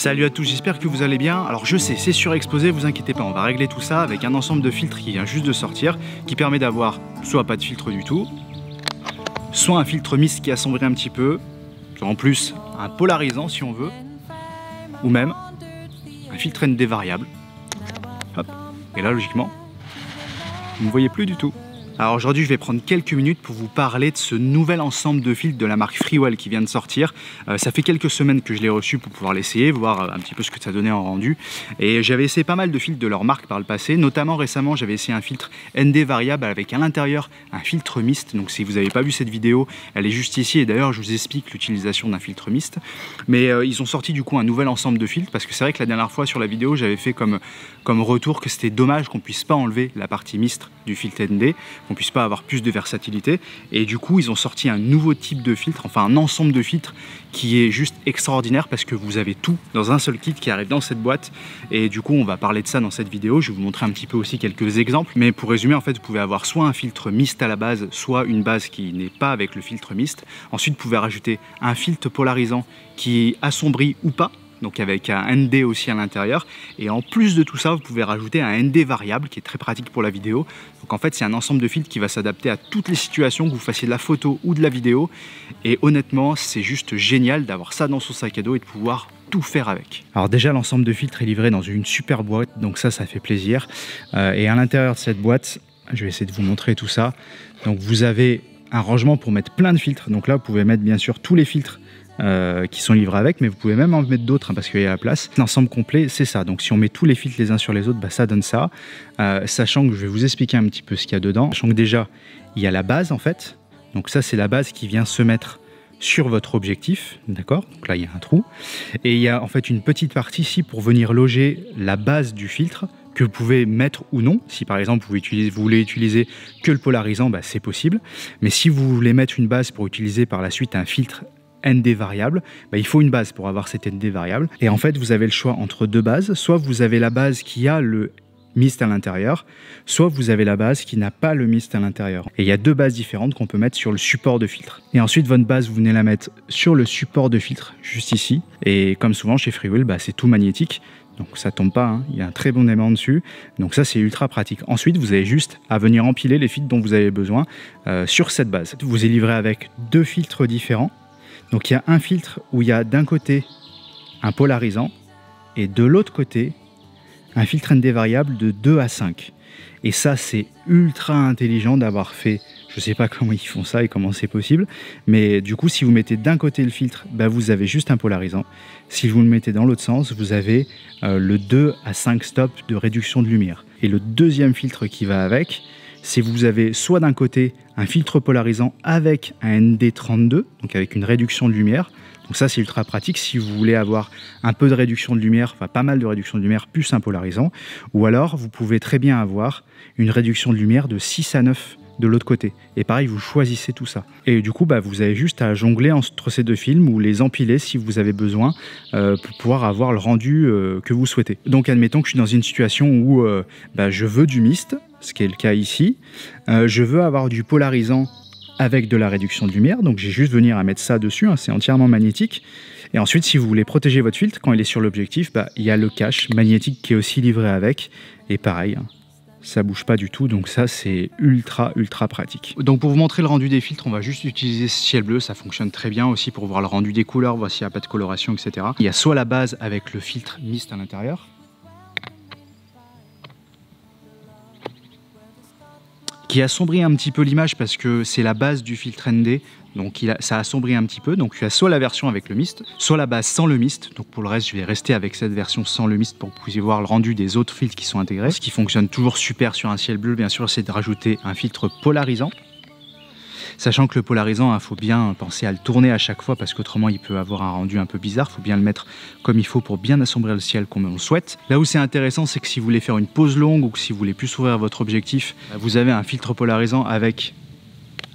Salut à tous, j'espère que vous allez bien. Alors je sais, c'est surexposé, vous inquiétez pas, on va régler tout ça avec un ensemble de filtres qui vient juste de sortir, qui permet d'avoir soit pas de filtre du tout, soit un filtre mist qui assombrit un petit peu, soit en plus un polarisant si on veut, ou même un filtre ND variable. Hop. Et là logiquement, vous ne voyez plus du tout. Alors aujourd'hui je vais prendre quelques minutes pour vous parler de ce nouvel ensemble de filtres de la marque Freewell qui vient de sortir. Ça fait quelques semaines que je l'ai reçu pour pouvoir l'essayer, voir un petit peu ce que ça donnait en rendu. Et j'avais essayé pas mal de filtres de leur marque par le passé, notamment récemment j'avais essayé un filtre ND variable avec à l'intérieur un filtre mist. Donc si vous n'avez pas vu cette vidéo, elle est juste ici et d'ailleurs je vous explique l'utilisation d'un filtre mist. Mais ils ont sorti du coup un nouvel ensemble de filtres parce que c'est vrai que la dernière fois sur la vidéo j'avais fait comme retour que c'était dommage qu'on puisse pas enlever la partie mist du filtre ND, qu'on puisse pas avoir plus de versatilité, et du coup ils ont sorti un nouveau type de filtre, enfin un ensemble de filtres qui est juste extraordinaire parce que vous avez tout dans un seul kit qui arrive dans cette boîte. Et du coup on va parler de ça dans cette vidéo, je vais vous montrer un petit peu aussi quelques exemples, mais pour résumer en fait vous pouvez avoir soit un filtre mist à la base, soit une base qui n'est pas avec le filtre mist. Ensuite vous pouvez rajouter un filtre polarisant qui assombrit ou pas, donc avec un ND aussi à l'intérieur. Et en plus de tout ça, vous pouvez rajouter un ND variable qui est très pratique pour la vidéo. Donc en fait, c'est un ensemble de filtres qui va s'adapter à toutes les situations, que vous fassiez de la photo ou de la vidéo. Et honnêtement, c'est juste génial d'avoir ça dans son sac à dos et de pouvoir tout faire avec. Alors déjà, l'ensemble de filtres est livré dans une super boîte, donc ça fait plaisir. Et à l'intérieur de cette boîte, je vais essayer de vous montrer tout ça. Donc vous avez un rangement pour mettre plein de filtres. Donc là, vous pouvez mettre bien sûr tous les filtres qui sont livrés avec, mais vous pouvez même en mettre d'autres parce qu'il y a la place. L'ensemble complet, c'est ça. Donc si on met tous les filtres les uns sur les autres, ça donne ça. Sachant que je vais vous expliquer un petit peu ce qu'il y a dedans. Sachant que déjà, il y a la base en fait. Donc ça, c'est la base qui vient se mettre sur votre objectif, d'accord? Donc là, il y a un trou. Et il y a en fait une petite partie ici pour venir loger la base du filtre que vous pouvez mettre ou non. Si par exemple vous voulez utiliser que le polarisant, c'est possible. Mais si vous voulez mettre une base pour utiliser par la suite un filtre ND variable, il faut une base pour avoir cette ND variable. Et en fait, vous avez le choix entre deux bases. Soit vous avez la base qui a le mist à l'intérieur, soit vous avez la base qui n'a pas le mist à l'intérieur. Et il y a deux bases différentes qu'on peut mettre sur le support de filtre. Et ensuite, votre base, vous venez la mettre sur le support de filtre, juste ici. Et comme souvent chez Freewell, c'est tout magnétique. Donc ça tombe pas, il y a un très bon aimant dessus. Donc ça, c'est ultra pratique. Ensuite, vous avez juste à venir empiler les filtres dont vous avez besoin sur cette base. Vous est livré avec deux filtres différents. Donc il y a un filtre où il y a d'un côté un polarisant et de l'autre côté un filtre ND variable de 2 à 5. Et ça, c'est ultra intelligent d'avoir fait, je ne sais pas comment ils font ça et comment c'est possible, mais du coup si vous mettez d'un côté le filtre, vous avez juste un polarisant. Si vous le mettez dans l'autre sens, vous avez le 2 à 5 stops de réduction de lumière. Et le deuxième filtre qui va avec, c'est vous avez soit d'un côté un filtre polarisant avec un ND32, donc avec une réduction de lumière. Donc ça, c'est ultra pratique si vous voulez avoir un peu de réduction de lumière, enfin pas mal de réduction de lumière, plus un polarisant. Ou alors, vous pouvez très bien avoir une réduction de lumière de 6 à 9 de l'autre côté. Et pareil, vous choisissez tout ça. Et du coup, vous avez juste à jongler entre ces deux films ou les empiler si vous avez besoin pour pouvoir avoir le rendu que vous souhaitez. Donc admettons que je suis dans une situation où je veux du mist, ce qui est le cas ici. Je veux avoir du polarisant avec de la réduction de lumière, donc j'ai juste venir à mettre ça dessus, c'est entièrement magnétique. Et ensuite, si vous voulez protéger votre filtre, quand il est sur l'objectif, il y a le cache magnétique qui est aussi livré avec, et pareil, ça bouge pas du tout, donc ça c'est ultra pratique. Donc pour vous montrer le rendu des filtres, on va juste utiliser ce ciel bleu, ça fonctionne très bien aussi pour voir le rendu des couleurs, voir s'il n'y a pas de coloration, etc. Il y a soit la base avec le filtre mist à l'intérieur, qui assombrit un petit peu l'image parce que c'est la base du filtre ND, donc ça assombrit un petit peu. Donc il y a soit la version avec le mist, soit la base sans le mist. Donc pour le reste, je vais rester avec cette version sans le mist pour que vous puissiez voir le rendu des autres filtres qui sont intégrés. Ce qui fonctionne toujours super sur un ciel bleu, bien sûr, c'est de rajouter un filtre polarisant. Sachant que le polarisant, faut bien penser à le tourner à chaque fois parce qu'autrement il peut avoir un rendu un peu bizarre. Il faut bien le mettre comme il faut pour bien assombrir le ciel comme on le souhaite. Là où c'est intéressant, c'est que si vous voulez faire une pause longue ou que si vous voulez plus ouvrir votre objectif, vous avez un filtre polarisant avec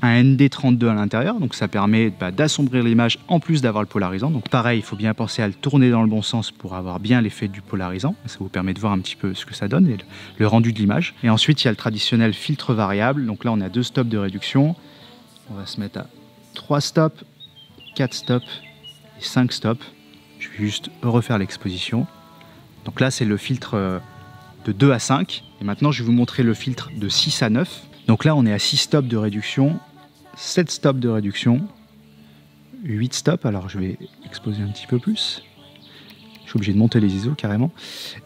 un ND32 à l'intérieur, donc ça permet d'assombrir l'image en plus d'avoir le polarisant. Donc pareil, il faut bien penser à le tourner dans le bon sens pour avoir bien l'effet du polarisant. Ça vous permet de voir un petit peu ce que ça donne et le rendu de l'image. Et ensuite, il y a le traditionnel filtre variable. Donc là, on a 2 stops de réduction. On va se mettre à 3 stops, 4 stops et 5 stops. Je vais juste refaire l'exposition. Donc là, c'est le filtre de 2 à 5. Et maintenant, je vais vous montrer le filtre de 6 à 9. Donc là, on est à 6 stops de réduction, 7 stops de réduction, 8 stops. Alors, je vais exposer un petit peu plus. Je suis obligé de monter les ISO carrément.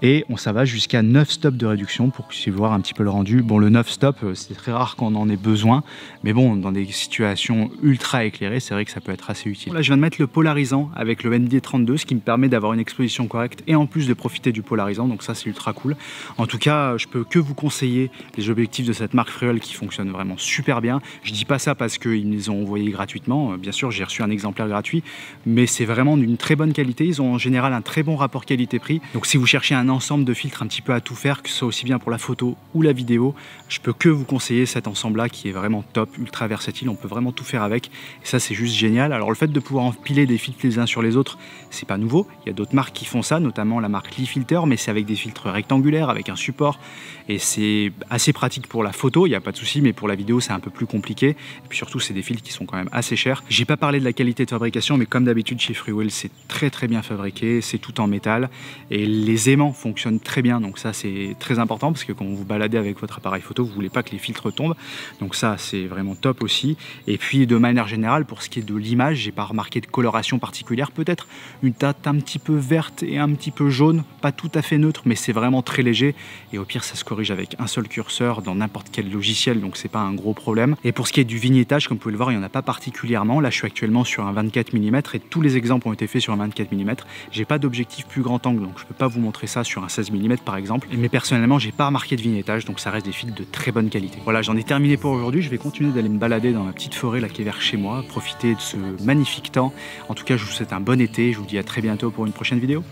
Et ça va jusqu'à 9 stops de réduction pour que vous puissiez voir un petit peu le rendu. Bon, le 9 stops, c'est très rare qu'on en ait besoin. Mais bon, dans des situations ultra éclairées, c'est vrai que ça peut être assez utile. Là, je viens de mettre le polarisant avec le ND32, ce qui me permet d'avoir une exposition correcte et en plus de profiter du polarisant. Donc ça, c'est ultra cool. En tout cas, je peux que vous conseiller les objectifs de cette marque Fruel qui fonctionnent vraiment super bien. Je dis pas ça parce qu'ils me les ont envoyés gratuitement. Bien sûr, j'ai reçu un exemplaire gratuit. Mais c'est vraiment d'une très bonne qualité. Ils ont en général un très bon rapport qualité-prix. Donc si vous cherchez un ensemble de filtres un petit peu à tout faire, que ce soit aussi bien pour la photo ou la vidéo, je peux que vous conseiller cet ensemble-là qui est vraiment top, ultra versatile, on peut vraiment tout faire avec. Et ça, c'est juste génial. Alors le fait de pouvoir empiler des filtres les uns sur les autres, c'est pas nouveau. Il y a d'autres marques qui font ça, notamment la marque Lee Filter, mais c'est avec des filtres rectangulaires, avec un support. Et c'est assez pratique pour la photo, il n'y a pas de souci, mais pour la vidéo, c'est un peu plus compliqué. Et puis surtout, c'est des filtres qui sont quand même assez chers. J'ai pas parlé de la qualité de fabrication, mais comme d'habitude chez Fruel, c'est très bien fabriqué, c'est tout en métal. Et les aimants fonctionnent très bien, donc ça c'est très important parce que quand vous vous baladez avec votre appareil photo, vous voulez pas que les filtres tombent, donc ça c'est vraiment top aussi. Et puis de manière générale, pour ce qui est de l'image, j'ai pas remarqué de coloration particulière, peut-être une teinte un petit peu verte et un petit peu jaune, pas tout à fait neutre, mais c'est vraiment très léger. Et au pire, ça se corrige avec un seul curseur dans n'importe quel logiciel, donc c'est pas un gros problème. Et pour ce qui est du vignettage, comme vous pouvez le voir, il y en a pas particulièrement. Là, je suis actuellement sur un 24 mm et tous les exemples ont été faits sur un 24 mm. J'ai pas d'objectif plus grand angle, donc je peux pas vous montrer ça sur un 16 mm par exemple, mais personnellement j'ai pas remarqué de vignettage, donc ça reste des filtres de très bonne qualité. Voilà, j'en ai terminé pour aujourd'hui. Je vais continuer d'aller me balader dans la petite forêt là qui est vers chez moi, profiter de ce magnifique temps. En tout cas, je vous souhaite un bon été, je vous dis à très bientôt pour une prochaine vidéo.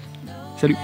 Salut!